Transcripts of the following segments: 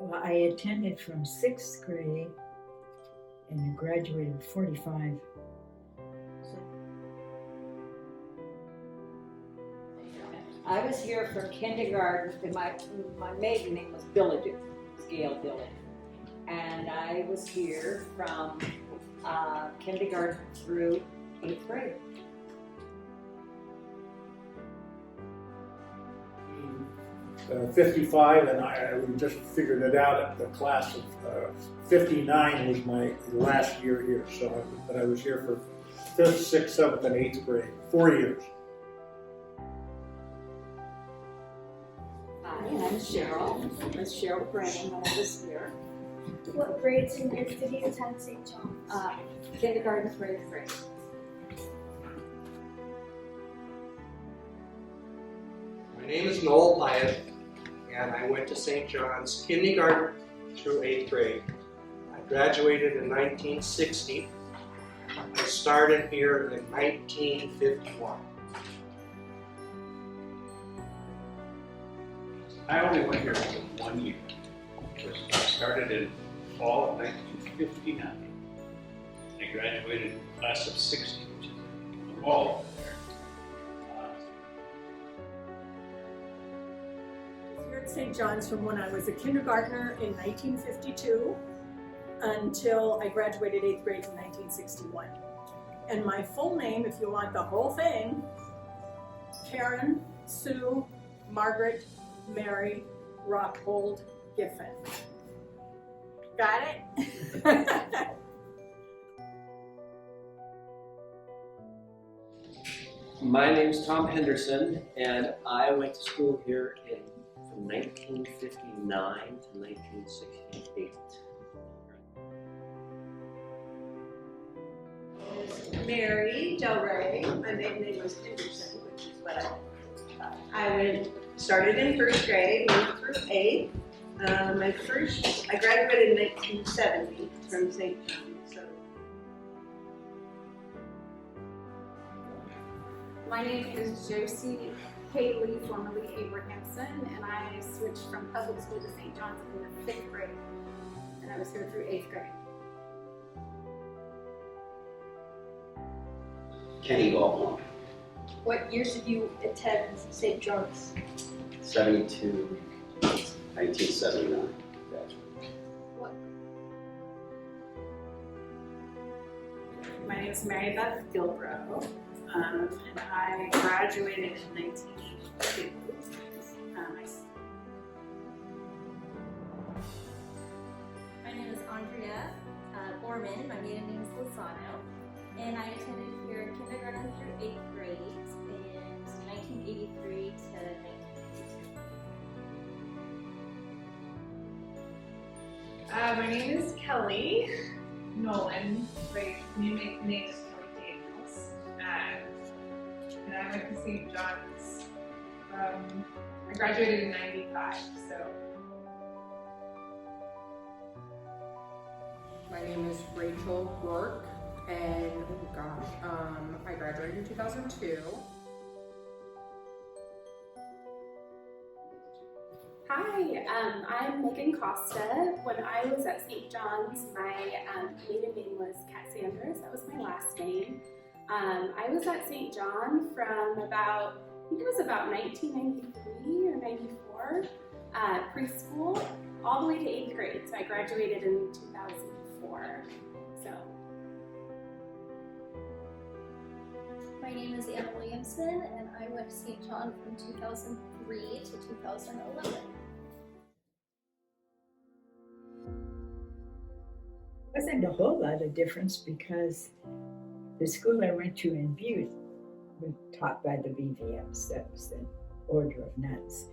Well, I attended from 6th grade and I graduated at 45. I was here for kindergarten, and my maiden name was Billadu, Gail Billy. And I was here from kindergarten through 8th grade. Uh, 55, and we just figured it out at the class of 59 was my last year here. So but I was here for 5th, 6th, 7th, and 8th grade, 4 years. Hi, I'm Cheryl. It's Cheryl Brennan when I was here. What grades and years did you attend St. John's? Kindergarten through 8th grade. My name is Noel Pyatt, and I went to St. John's kindergarten through 8th grade. I graduated in 1960. I started here in 1951. I only went here for 1 year. I started in fall of 1959. I graduated in the class of 60, which is the wall over there. I was here at St. John's from when I was a kindergartner in 1952 until I graduated 8th grade in 1961. And my full name, if you want the whole thing, Karen Sue Margaret Mary Rockhold Giffen. Got it? My name is Tom Henderson, and I went to school here from 1959 to 1968. Mary Del Rey. My maiden name was Henderson, which is what I started in 1st grade, went through 8th. I graduated in 1970 from St. John's. So. My name is Josie Haley, formerly Abrahamson, and I switched from public school to St. John's in the 5th grade, and I was here through 8th grade. Kenny Gallholm, What years did you attend St. John's? 72, 1979. My name is Mary Beth Gilbro, and I graduated in 1982. My name is Andrea Borman. My maiden name is Lozano, and I attended here kindergarten through 8th grade in 1983 to 1982. My name is Kelly Nolan. My name is Kelly Daniels. And I went to St. John's. I graduated in 95, so. My name is Rachel Rourke, and I graduated in 2002. Hi, I'm Megan Costa. When I was at St. John's, my maiden name was Kat Sanders. That was my last name. I was at St. John from about, I think it was about 1993 or 94, preschool, all the way to 8th grade. So I graduated in 2004. So. My name is Anna Williamson, and I went to St. John from 2003 to 2011. Wasn't a whole lot of difference because the school I went to in Butte was taught by the BVMs, that was the Order of Nuns.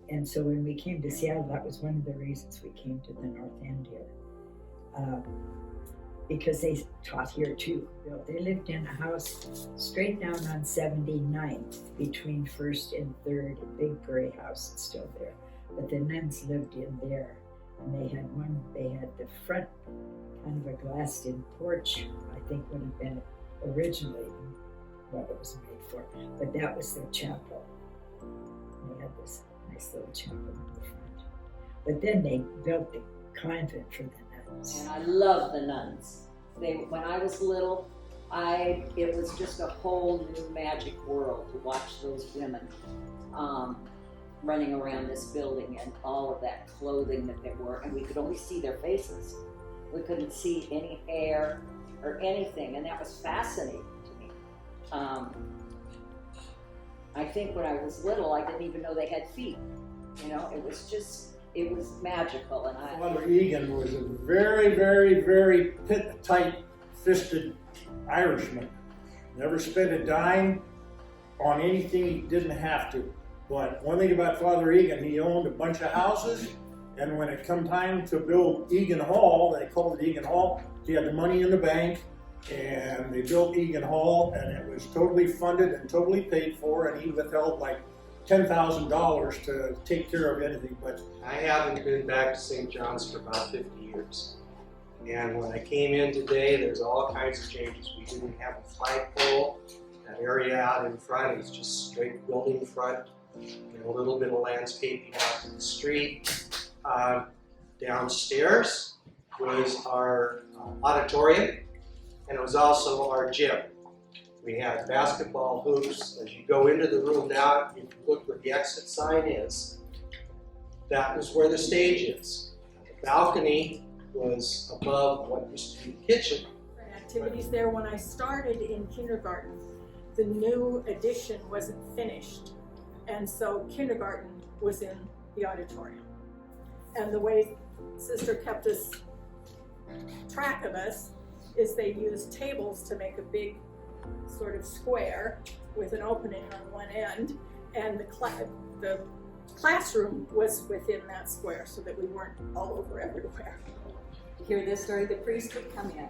And so when we came to Seattle, that was one of the reasons we came to the North End here. Because they taught here too. They lived in a house straight down on 79th between 1st and 3rd, a big gray house that's still there. But the nuns lived in there. And they had the front kind of a glassed-in porch, I think would have been originally what it was made for. But that was their chapel. They had this nice little chapel in the front. But then they built the convent for the nuns. And I love the nuns. When I was little, it was just a whole new magic world to watch those women running around this building and all of that clothing that they wore, and we could only see their faces. We couldn't see any hair or anything, and that was fascinating to me. I think when I was little, I didn't even know they had feet. You know, it was magical, and Father Egan was a very, very, very tight-fisted Irishman. Never spent a dime on anything he didn't have to. But one thing about Father Egan, he owned a bunch of houses, and when it come time to build Egan Hall, they called it Egan Hall, he had the money in the bank, and they built Egan Hall, and it was totally funded and totally paid for, and he withheld like $10,000 to take care of anything. But I haven't been back to St. John's for about 50 years. And when I came in today, there's all kinds of changes. We didn't have a flagpole. That area out in front is just straight building front. And a little bit of landscaping out to the street. Downstairs was our auditorium, and it was also our gym. We had basketball hoops. As you go into the room now, if you look where the exit sign is, that was where the stage is. The balcony was above what used to be the kitchen. Activities there. When I started in kindergarten, the new addition wasn't finished, and so kindergarten was in the auditorium. And the way Sister kept us track of us is they used tables to make a big sort of square with an opening on one end, and the classroom was within that square so that we weren't all over everywhere. to hear this story, the priest would come in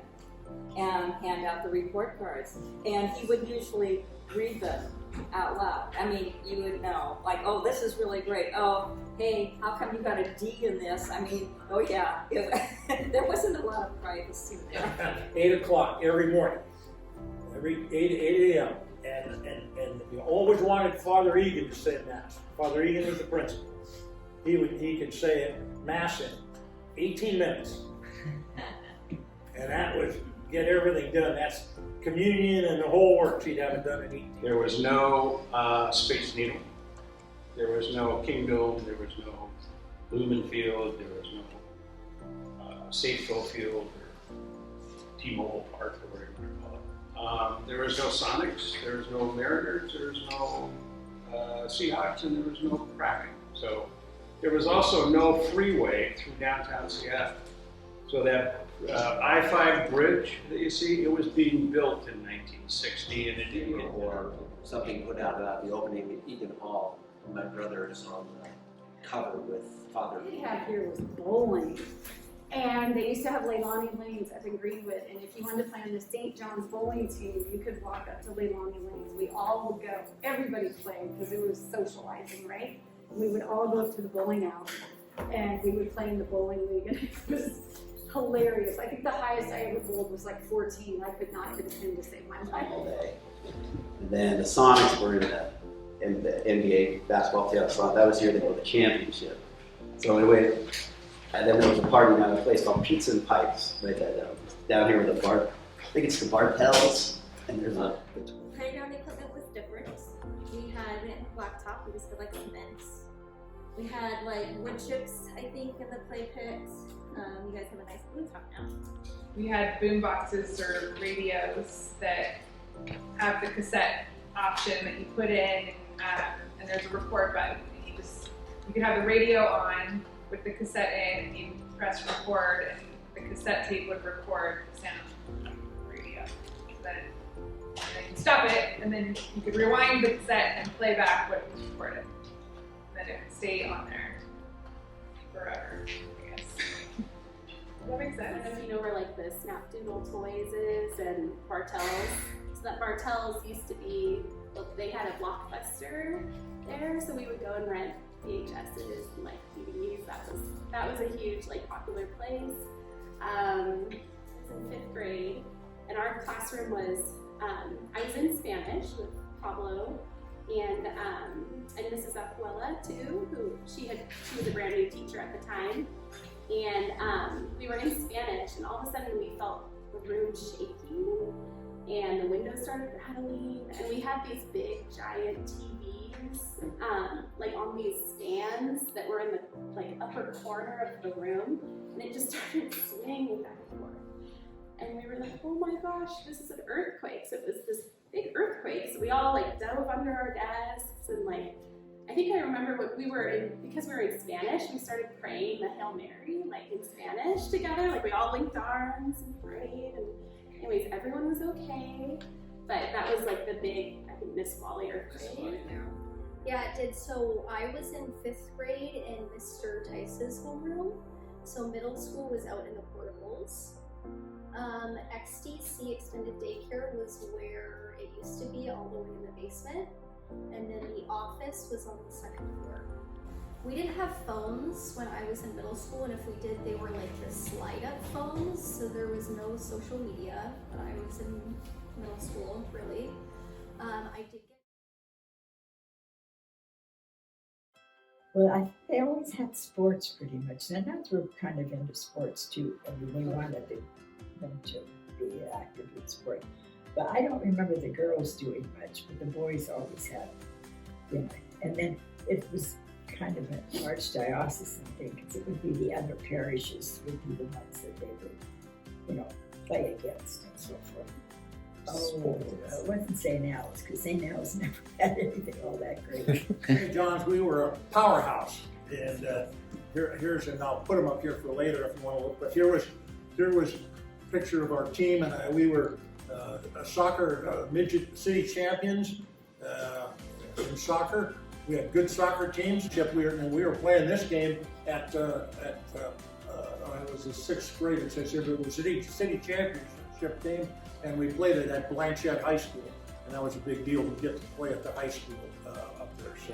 and hand out the report cards, and he would usually read them out loud. I mean, you would know, like, oh, this is really great. Oh, hey, how come you got a D in this? I mean, oh yeah, there wasn't a lot of privacy there. 8 o'clock every morning, every 8 a.m. And you always wanted Father Egan to say Mass. Father Egan was the principal. He could say it, Mass in 18 minutes. And that would get everything done. That's communion and the whole works. He'd have it done in 18. There was no Space Needle. There was no Kingdom. There was no Lumen Field. There was no Safeville Field or T-Mobile Park or whatever you call it. There was no Sonics. There was no Mariners. There was no Seahawks, and there was no Kraken. So there was also no freeway through downtown Seattle. So that I-5 bridge that you see, it was being built in 1960, and it didn't get Or something put out about the opening at Egan Hall. My brother is on the cover with Father. What we had here was bowling. And they used to have Leilani Lanes up in Greenwood. And if you wanted to play on the St. John's bowling team, you could walk up to Leilani Lanes. We all would go. Everybody played because it was socializing, right? We would all go up to the bowling alley and we would play in the bowling league. And it was hilarious. I think the highest I ever bowled was like 14. I could not hit a pin to save my life. And then the Sonics were in the NBA basketball playoffs. That was here they won the championship. So anyway, and then there was a party down at a place called Pizza and Pipes, right down here with the bar. I think it's the Bartels, and there's a. Playground equipment was different. We had blacktop. We just did like cement. We had like wood chips, I think, in the play pit. You guys have a nice blue top now. We had boom boxes or radios that have the cassette option that you put in, and there's a record button. And you could have the radio on with the cassette in, and you press record, and the cassette tape would record the sound of the radio. Then you stop it, and then you could rewind the cassette and play back what was recorded. And then it would stay on there forever, I guess. Does that make I sense? don't know if you know where like the Snapdoodle Toys is and Bartels. So that Bartels used to be, well, they had a Blockbuster there, so we would go and rent VHSs and like DVDs. That was a huge like popular place. I was in 5th grade, and our classroom was I was in Spanish with Pablo, and Mrs. Aquila too, she was a brand new teacher at the time, and we were in Spanish, and all of a sudden we felt the room shaking, and the windows started rattling, and we had these big giant TVs, like on these stands that were in the like upper corner of the room, and it just started swinging back and forth. And we were like, oh my gosh, this is an earthquake. So it was this big earthquake. So we all like dove under our desks, and like, I think I remember what we were in, because we were in Spanish, we started praying the Hail Mary, like in Spanish together. Like we all linked arms and prayed, and anyways, everyone was okay. But that was like the big, I think, Nisqually earthquake. Yeah, it did. So I was in 5th grade in Mr. Tice's homeroom. So middle school was out in the portables. XDC, Extended Daycare, was where it used to be, all the way in the basement. And then the office was on the 2nd floor. We didn't have phones when I was in middle school, and if we did, they were like the slide-up phones, so there was no social media when I was in middle school, really. I did get... Well, they always had sports pretty much. And that's were kind of into sports too. I mean, we wanted them to be active in sport. But I don't remember the girls doing much, but the boys always had, you know. And then it was kind of an archdiocesan thing, because it would be the other parishes would be the ones that they would, you know, play against and so forth. Oh, it wasn't St. Al's, because St. Al's never had anything all that great. St. John's, we were a powerhouse, and here's, and I'll put them up here for later if you want to look. But here was a picture of our team, and we were a soccer midget city champions in soccer. We had good soccer teams. We were playing this game at I was a 6th grader, so it was a city championship game. And we played it at Blanchette High School, and that was a big deal to get to play at the high school up there. So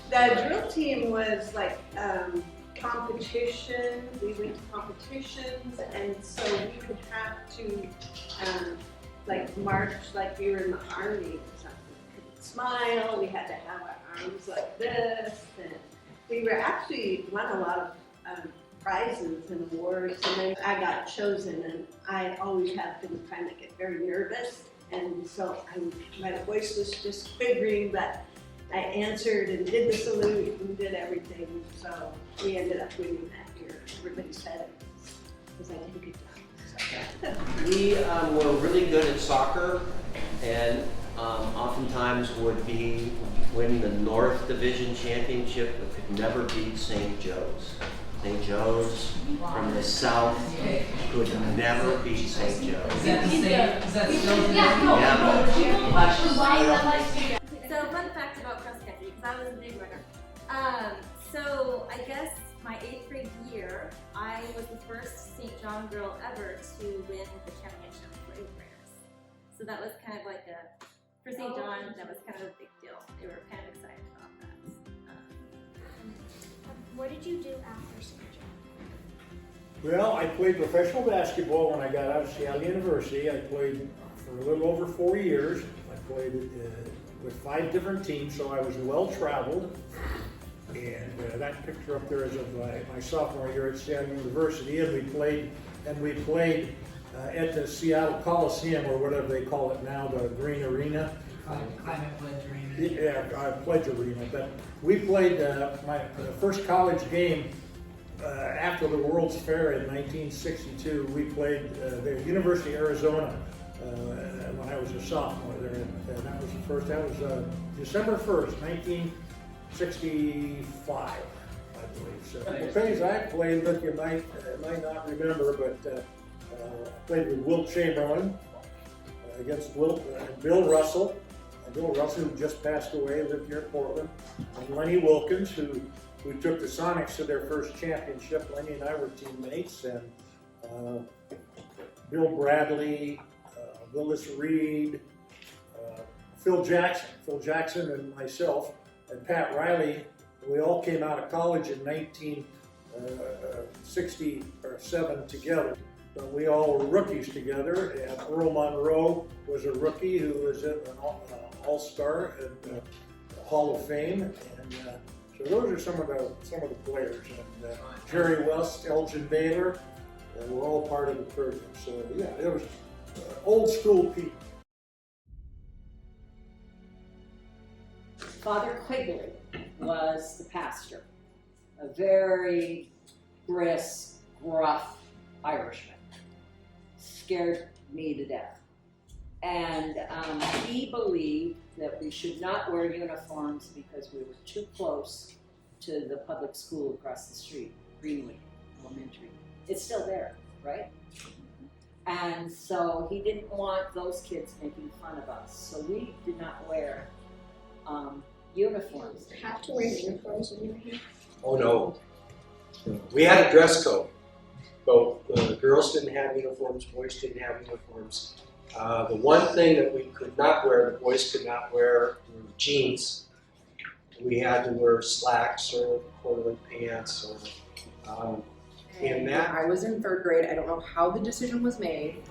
The drill team was like competition. We went to competitions, and so we would have to like march like we were in the army or something. We couldn't smile. We had to have our arms like this, and we were actually won a lot of prizes and awards, and then I got chosen, and I always have been kind of get very nervous, and so my voice was just quivering, but I answered and did the salute and did everything, so we ended up winning that year. Everybody said it because I did a good job. We were really good at soccer, and oftentimes would be winning the North Division Championship, but could never beat St. Joe's. St. Joe's from the south could never beat St. Joe's. Is that the same? Is that still Yeah. So fun fact about cross country, because I was a big runner. So I guess my 8th grade year, I was the first St. John girl ever to win the championship for 8th graders. So that was kind of like for St. John, that was kind of a big deal. They were kind of excited about that. What did you do after St. John? well, I played professional basketball when I got out of Seattle University. I played for a little over 4 years. I played with 5 different teams, so I was well traveled. And that picture up there is of my sophomore year at Seattle University, and we played at the Seattle Coliseum, or whatever they call it now, the Green Arena. Climate Pledge Arena. Yeah, Pledge Arena. But we played my first college game after the World's Fair in 1962. We played the University of Arizona when I was a sophomore there, and that was the first. That was December 1st, 1965, I believe. So the things I played, look, you might not remember, but I played with Wilt Chamberlain against Bill Russell. Bill Russell, who just passed away, lived here in Portland, and Lenny Wilkins, who took the Sonics to their first championship. Lenny and I were teammates, and Bill Bradley, Willis Reed, Phil Jackson and myself, and Pat Riley. We all came out of college in 1967 together. So we all were rookies together, and Earl Monroe was a rookie who was an all-star, and Hall of Fame, and so those are some of the players. And Jerry West, Elgin Baylor, were all part of the program. So yeah, it was old school people. Father Quigley was the pastor, a very brisk, gruff Irishman. Scared me to death. And he believed that we should not wear uniforms because we were too close to the public school across the street, Greenwood Elementary. It's still there, right? And so he didn't want those kids making fun of us. So we did not wear uniforms. Have to wear uniforms when you're here. Oh no. We had a dress code. Both the girls didn't have uniforms, boys didn't have uniforms. The one thing that we could not wear, the boys could not wear, were jeans. We had to wear slacks or corduroy pants or in that. I was in 3rd grade. I don't know how the decision was made.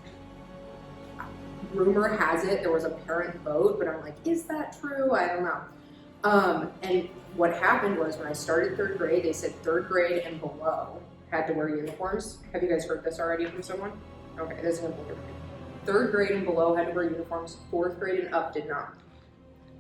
Rumor has it there was a parent vote, but I'm like, is that true? I don't know. And what happened was when I started 3rd grade, they said 3rd grade and below had to wear uniforms. Have you guys heard this already from someone? Okay, this is important. 3rd grade and below had to wear uniforms. 4th grade and up did not.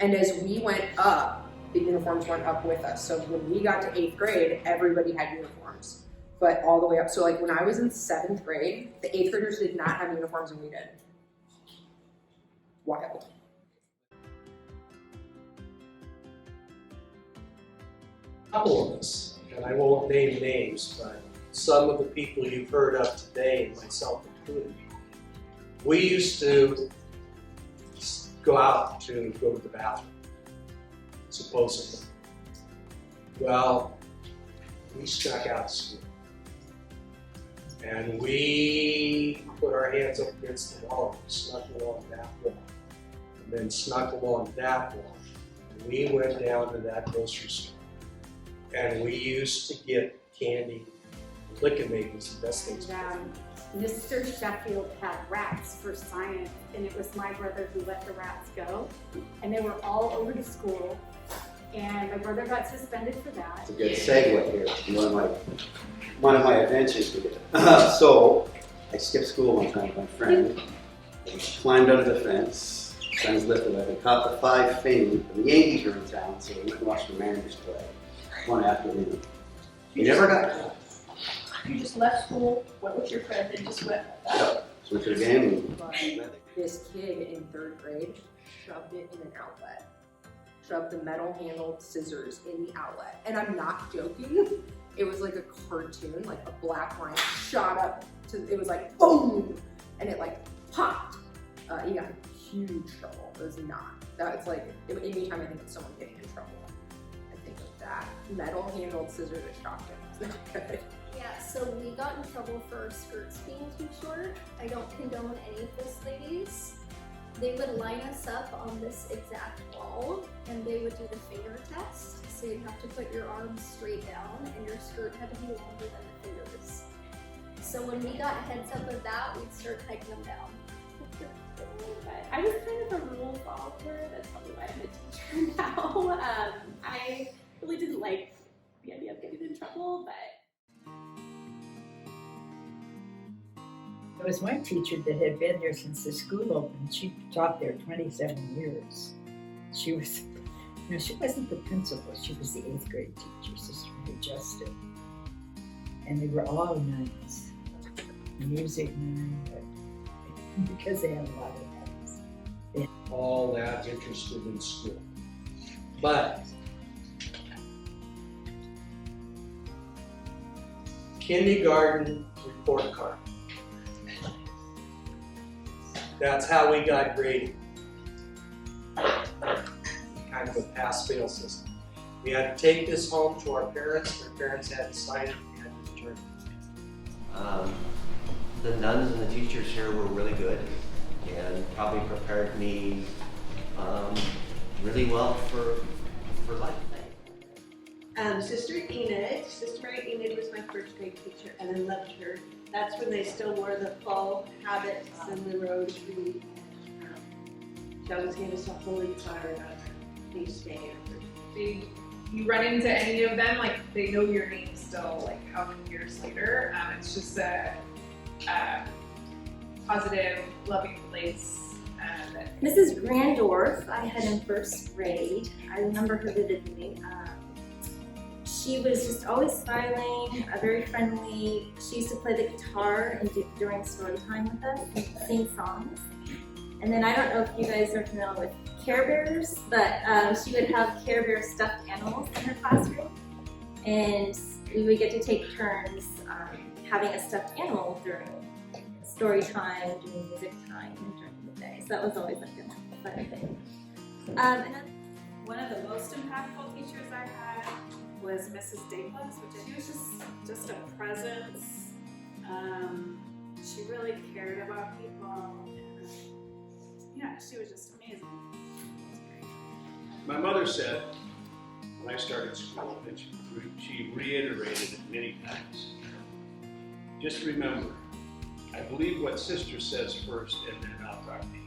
And as we went up, the uniforms went up with us. So when we got to 8th grade, everybody had uniforms, but all the way up. So like when I was in 7th grade, the 8th graders did not have uniforms and we did. Wild. Couple of us, and I won't name names, but some of the people you've heard of today, myself included, we used to go out to go to the bathroom, supposedly. Well, we snuck out of school. And we put our hands up against the wall and snuck along that wall. And then snuck along that wall. And we went down to that grocery store. And we used to get candy. Liquor Makers, the best things. Mr. Sheffield had rats for science, and it was my brother who let the rats go. And they were all over the school, and my brother got suspended for that. It's a good segue here to one of my adventures with it. So I skipped school one time with my friend. We climbed under the fence. Friends lifted up and caught the 5 fame. The Yankees were in town, so we went and watched the Mariners play one afternoon. We never got caught. You just left school, went with your friend, and just went. So went to the game. This kid in 3rd grade shoved it in an outlet. Shoved the metal-handled scissors in the outlet. And I'm not joking. It was like a cartoon, like a black line shot up to, it was like boom! And it like popped. He got in huge trouble. It was not. That's like, anytime I think of someone getting in trouble, I think of that. Metal-handled scissors that shocked him. It's not good. Yeah, so we got in trouble for our skirts being too short. I don't condone any of this, ladies. They would line us up on this exact wall and they would do the finger test. So you'd have to put your arms straight down and your skirt had to be longer than the fingers. So when we got heads up of that, we'd start hiking them down. I was kind of a rule follower. That's probably why I'm a teacher now. I really didn't like the idea of getting in trouble, but there was one teacher that had been there since the school opened. She taught there 27 years. She was, she wasn't the principal. She was the 8th grade teacher, Sister Majestic. And they were all nuns. Music nun, but because they had a lot of nuns. All that interested in school. But kindergarten report card. That's how we got graded. Kind of a pass-fail system. We had to take this home to our parents. Their parents had to sign it and had to return it. The nuns and the teachers here were really good and probably prepared me really well for life. Sister Mary Enid was my 1st grade teacher, and I loved her. That's when they still wore the fall habits and the rosary. She always gave us a holy card on our feast day or you run into any of them, like they know your name still, like how many years later. It's just a positive, loving place. Mrs. Grandorf, I had in first grade. I remember her vividly. She was just always smiling, very friendly. She used to play the guitar and during story time with us and sing songs. And then I don't know if you guys are familiar with Care Bears, but she would have Care Bear stuffed animals in her classroom. And we would get to take turns having a stuffed animal during story time, during music time, and during the day. So that was always like a fun thing. One of the most impactful teachers I had was Mrs. Davis, which she was just a presence. She really cared about people. And, yeah, she was just amazing. My mother said, when I started school, and she reiterated it many times, just remember, I believe what sister says first, and then I'll talk to you.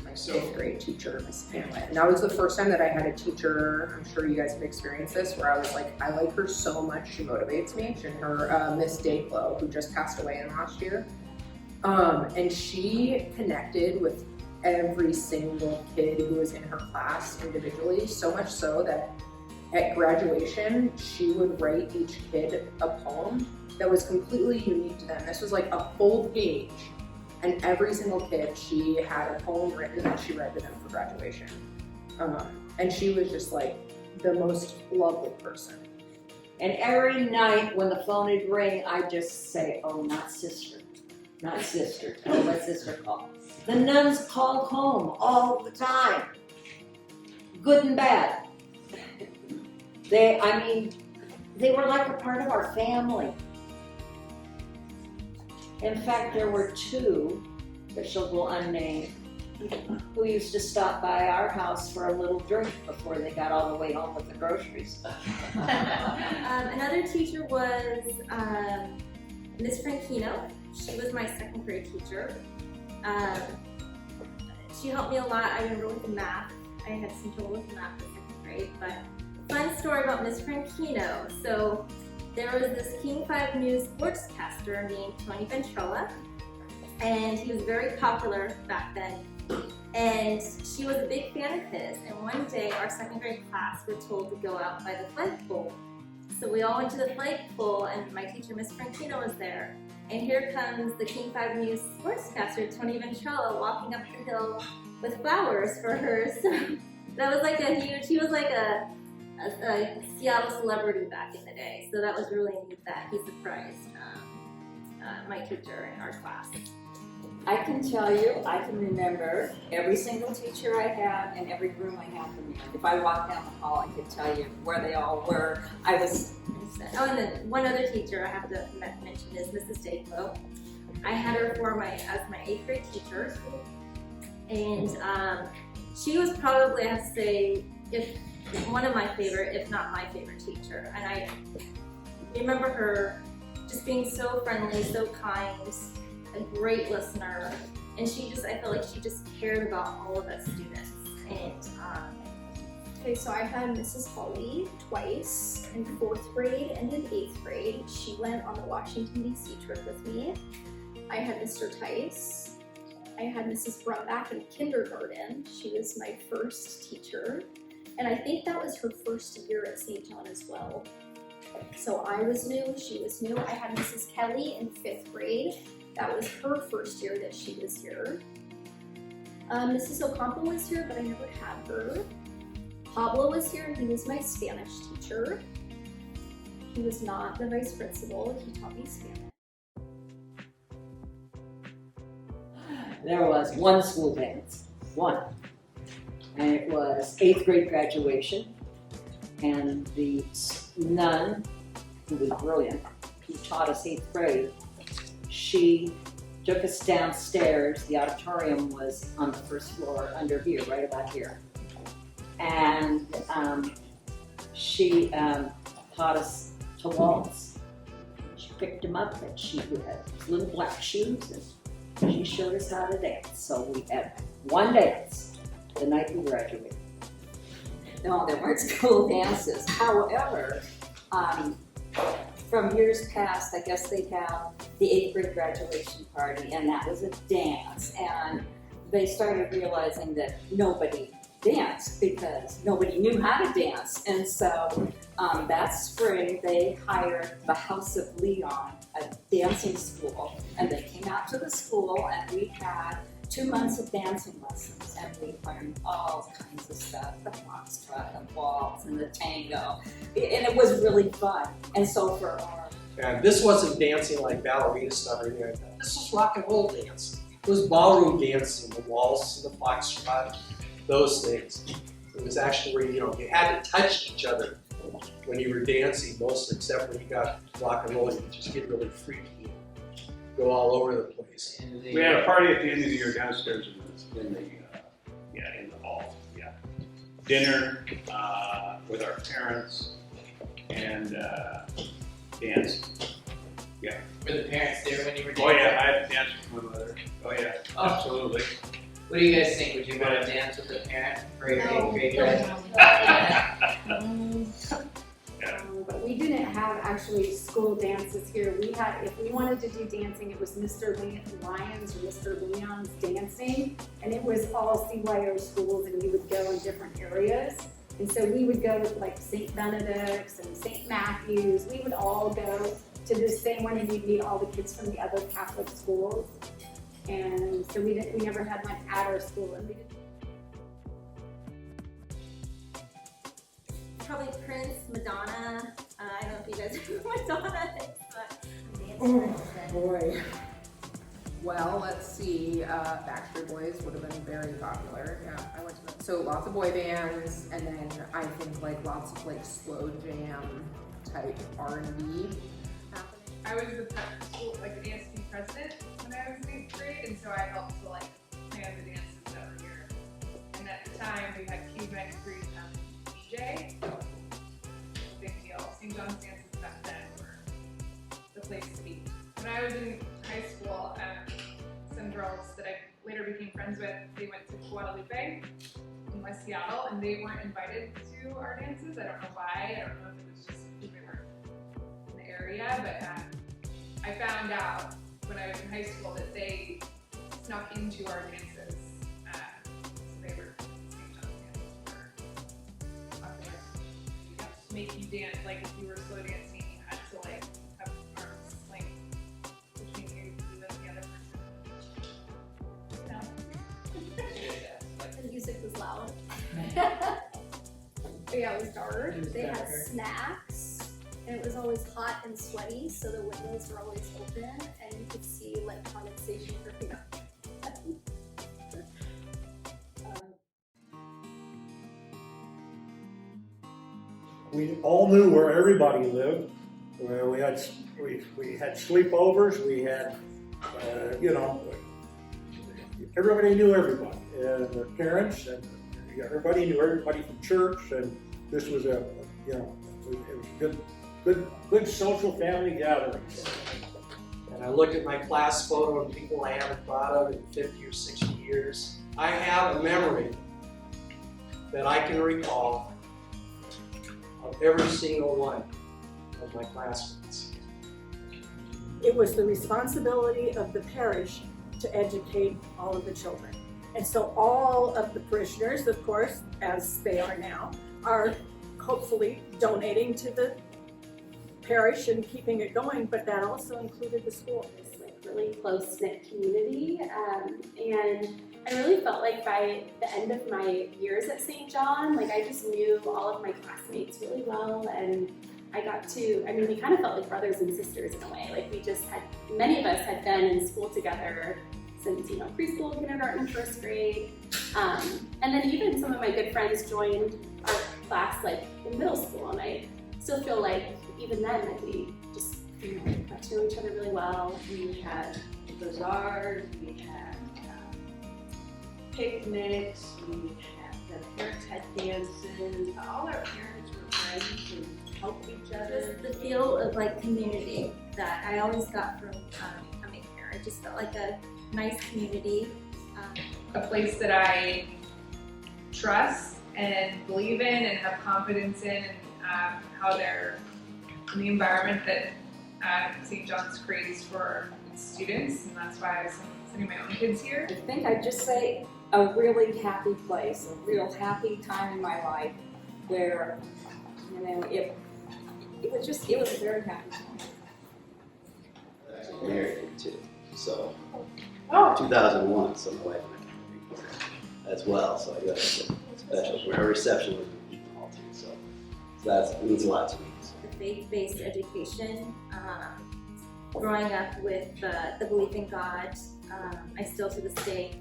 My 5th grade teacher, Miss Hamlet. And that was the first time that I had a teacher, I'm sure you guys have experienced this, where I was like, I like her so much, she motivates me. And her, Miss Dayclo, who just passed away in last year. And she connected with every single kid who was in her class individually, so much so that at graduation, she would write each kid a poem that was completely unique to them. This was like a full page, and every single kid, she had a poem written that she read to them for graduation. And she was just like the most lovely person. And every night when the phone would ring, I'd just say, oh, not sister, not sister. Oh, let sister call. The nuns called home all the time, good and bad. They were like a part of our family. In fact, there were 2, that shall go unnamed, who used to stop by our house for a little drink before they got all the way home with the groceries. Another teacher was Miss Franchino. She was my 2nd grade teacher. She helped me a lot. I remember with the math. I had some trouble with math in 2nd grade, but fun story about Miss Franchino. So there was this King 5 News sportscaster named Tony Ventrella, and he was very popular back then. And she was a big fan of his. And one day, our 2nd grade class were told to go out by the flagpole. So we all went to the flagpole, and my teacher, Miss Franchino, was there. And here comes the King 5 News sportscaster, Tony Ventrella, walking up the hill with flowers for her. So that was like a huge, he was like a Seattle celebrity back in the day. So that was really neat that he surprised my teacher in our class. I can tell you, I can remember every single teacher I had and every room I had them in. If I walked down the hall, I could tell you where they all were. Oh, and then one other teacher I have to mention is Mrs. Dayclo. I had her as my 8th grade teacher. And she was probably, I have to say, one of my favorite, if not my favorite teacher. And I remember her just being so friendly, so kind, a great listener. And I felt like she just cared about all of us students. And okay, so I had Mrs. Hawley twice in 4th grade and in 8th grade. She went on the Washington, D.C. trip with me. I had Mr. Tice. I had Mrs. Brumback in kindergarten. She was my first teacher. And I think that was her first year at St. John as well. So I was new, she was new. I had Mrs. Kelly in 5th grade. That was her first year that she was here. Mrs. Ocampo was here, but I never had her. Pablo was here, and he was my Spanish teacher. He was not the vice principal, he taught me Spanish. There was one school dance, one. And it was 8th grade graduation. And the nun, who was brilliant, who taught us 8th grade, she took us downstairs. The auditorium was on the 1st floor under here, right about here. And she taught us to waltz. She picked them up and she had little black shoes and she showed us how to dance. So we had one dance the night we graduated. No, there weren't school dances. However, from years past, I guess they'd have the 8th grade graduation party, and that was a dance. And they started realizing that nobody danced because nobody knew how to dance. And so that spring, they hired the House of Leon, a dancing school, and they came out to the school, and we had 2 months of dancing lessons, and we learned all kinds of stuff, the foxtrot, the waltz, and the tango, and it was really fun. And so for our... And this wasn't dancing like ballerina stuff or anything like that. This was rock and roll dancing. It was ballroom dancing, the waltz, the foxtrot, those things. It was actually where, you had to touch each other when you were dancing, mostly, except when you got rock and roll, you just get really freaky and go all over the place. We had a party at the end of the year downstairs in the hall. Yeah, dinner with our parents and dance. Yeah. Were the parents there when you were dancing? Oh yeah, I had to dance with my mother. Oh yeah, absolutely. What do you guys think? Would you want to dance with a parent for your 8th grade graduation? But we didn't have actually school dances here. We had, if we wanted to do dancing, it was Mr. Lyons or Mr. Leon's dancing, and it was all CYO schools, and we would go in different areas. And so we would go with like St. Benedict's and St. Matthew's. We would all go to this same one, and you'd meet all the kids from the other Catholic schools. And so we never had one at our school, and we didn't. Probably Prince, Madonna. I don't know if you guys know who Madonna is, but Oh boy. Well, let's see. Backstreet Boys would have been very popular. Yeah, I went to them. So lots of boy bands, and then I think like lots of like slow jam type R&B. I was the school, like the ASB president when I was in 8th grade, and so I helped to like plan the dances every year. And at the time, we had Cuban Creek DJ, so big deal. St. John's dances back then were the place to be. When I was in high school, some girls that I later became friends with, they went to Guadalupe in West Seattle, and they weren't invited to our dances. I don't know why. I don't know if it was just because they weren't in the area, but I found out when I was in high school that they snuck into our dances. So they were St. John's dances were popular. You have to make you dance, like if you were slow dancing, you had to like have arms like between you and the other person. The music was loud. But yeah, it was dark. They had snacks. And it was always hot and sweaty, so the windows were always open, and you could see like condensation dripping up. We all knew where everybody lived. We had sleepovers. We had, everybody knew everybody, and the parents, and everybody knew everybody from church. And this was it was good social family gatherings. And I look at my class photo and people I haven't thought of in 50 or 60 years. I have a memory that I can recall of every single one of my classmates. It was the responsibility of the parish to educate all of the children. And so all of the parishioners, of course, as they are now, are hopefully donating to the parish and keeping it going, but that also included the school. It's like really close-knit community, and I really felt like by the end of my years at St. John, like I just knew all of my classmates really well, and I got to, we kind of felt like brothers and sisters in a way. Like we just had, many of us had been in school together since, preschool, kindergarten, first grade. And then even some of my good friends joined our class like in middle school, and I still feel like even then like we just got to know each other really well. We had bazaars, we had picnics, the parents had dances, all our parents were friends and helped each other. The feel of like community that I always got from becoming here. It just felt like a nice community. A place that I trust and believe in and have confidence in, and how they're in the environment that St. John's creates for its students, and that's why I'm sending my own kids here. I think I'd just say a really happy place, a real happy time in my life where, it was a very happy time. Married too, so Oh. 2001, so my wife and I came here as well, so I got a special. Our reception was in Eaton Hall too, so that means a lot to me. Faith-based education, growing up with the belief in God, I still to this day,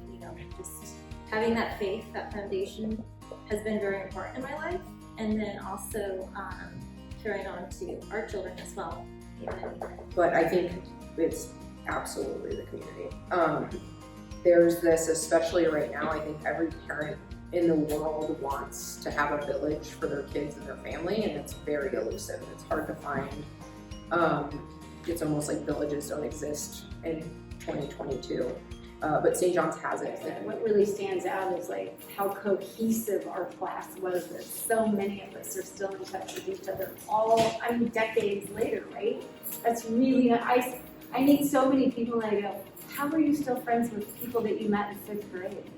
just having that faith, that foundation has been very important in my life, and then also carrying on to our children as well. But I think it's absolutely the community. There's this, especially right now, I think every parent in the world wants to have a village for their kids and their family, and it's very elusive and it's hard to find. It's almost like villages don't exist in 2022, but St. John's has it. What really stands out is like how cohesive our class was, that so many of us are still in touch with each other decades later, right? That's really, I meet so many people and I go, how are you still friends with people that you met in 5th grade?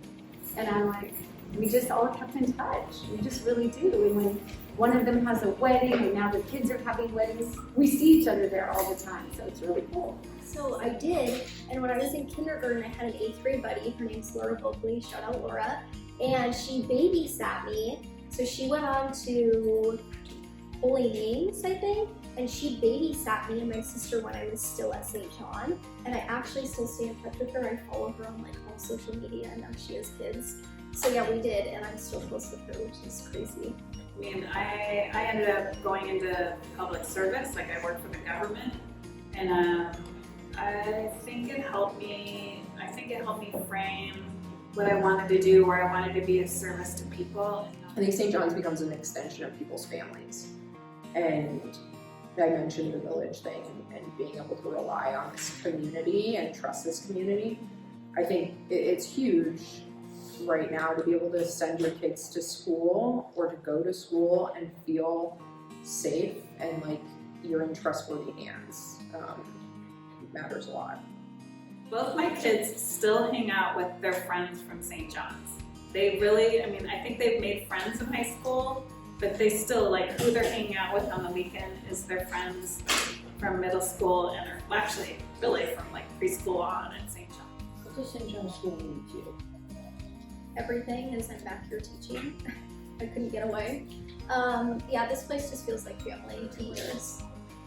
And I'm like, we just all kept in touch. We just really do. And when one of them has a wedding and now the kids are having weddings, we see each other there all the time. So it's really cool. So I did, and when I was in kindergarten, I had an 8th grade buddy. Her name's Laura Boakley, shout out Laura. And she babysat me. So she went on to Holy Names, I think, and she babysat me and my sister when I was still at St. John. And I actually still stay in touch with her. I follow her on like all social media, and now she has kids. So yeah, we did, and I'm still close with her, which is crazy. I mean, I ended up going into public service, like I worked for the government, and I think it helped me frame what I wanted to do, where I wanted to be of service to people. I think St. John's becomes an extension of people's families. And I mentioned the village thing and being able to rely on this community and trust this community. I think it's huge right now to be able to send your kids to school or to go to school and feel safe and like you're in trustworthy hands. It matters a lot. Both my kids still hang out with their friends from St. John's. They really, I think they've made friends in high school, but they still, like, who they're hanging out with on the weekend is their friends from middle school and actually really from like preschool on at St. John's. What does St. John's School mean to you? Everything, as I'm back here teaching. I couldn't get away. Yeah, this place just feels like family to me.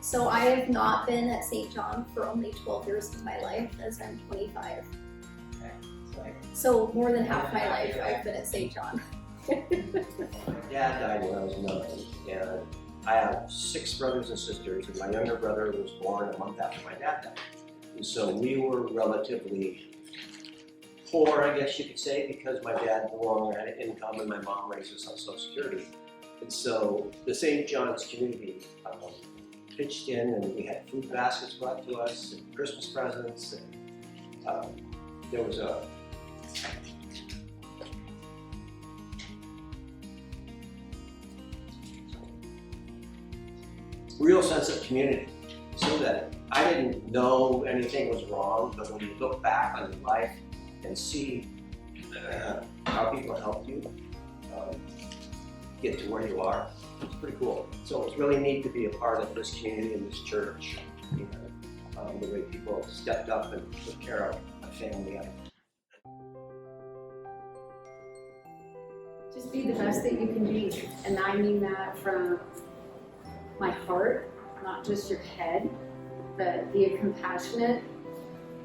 So I have not been at St. John for only 12 years of my life, as I'm 25. Okay. So more than half my life I've been at St. John. My dad died when I was 9, and I have 6 brothers and sisters, and my younger brother was born a month after my dad died. And so we were relatively poor, I guess you could say, because my dad no longer had an income and my mom raised us on Social Security. And so the St. John's community pitched in, and we had food baskets brought to us and Christmas presents, and there was a real sense of community, so that I didn't know anything was wrong, but when you look back on your life and see how people helped you get to where you are, it's pretty cool. So it's really neat to be a part of this community and this church. You know, the way people stepped up and took care of my family. Just be the best that you can be, and I mean that from my heart, not just your head, but be compassionate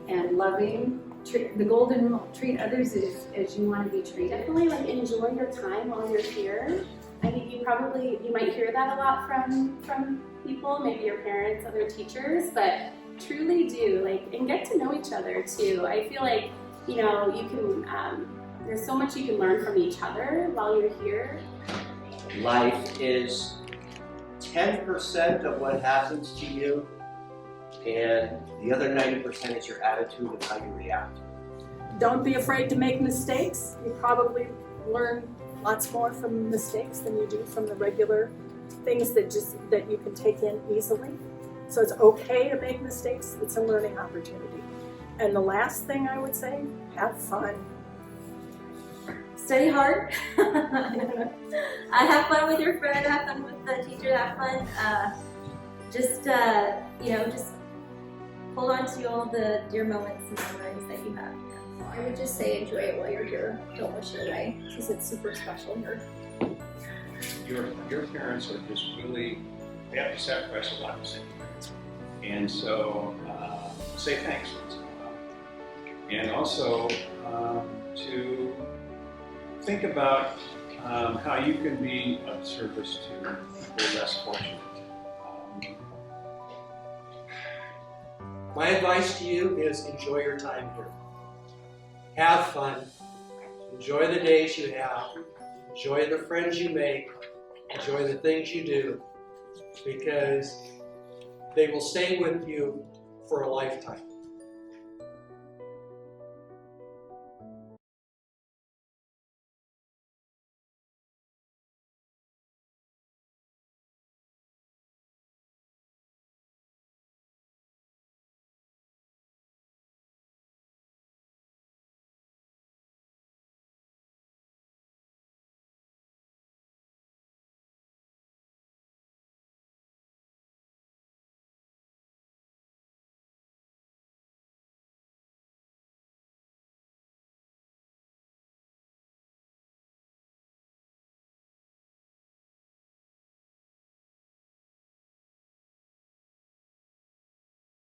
and loving. The golden rule, treat others as you want to be treated. Definitely like enjoy your time while you're here. I think you might hear that a lot from people, maybe your parents, other teachers, but truly do, and get to know each other too. I feel like, you can, there's so much you can learn from each other while you're here. Life is 10% of what happens to you, and the other 90% is your attitude and how you react. Don't be afraid to make mistakes. You probably learn lots more from mistakes than you do from the regular things that you can take in easily. So it's okay to make mistakes. It's a learning opportunity. And the last thing I would say, have fun. Study hard. Have fun with your friend, have fun with the teacher, have fun. Just hold on to all the dear moments and memories that you have. I would just say enjoy it while you're here. Don't wish it away, because it's super special here. Your parents are just really, they have to sacrifice a lot to send you. And so, say thanks once in a while. And also, to think about how you can be of service to people less fortunate. My advice to you is enjoy your time here. Have fun. Enjoy the days you have. Enjoy the friends you make. Enjoy the things you do, because they will stay with you for a lifetime.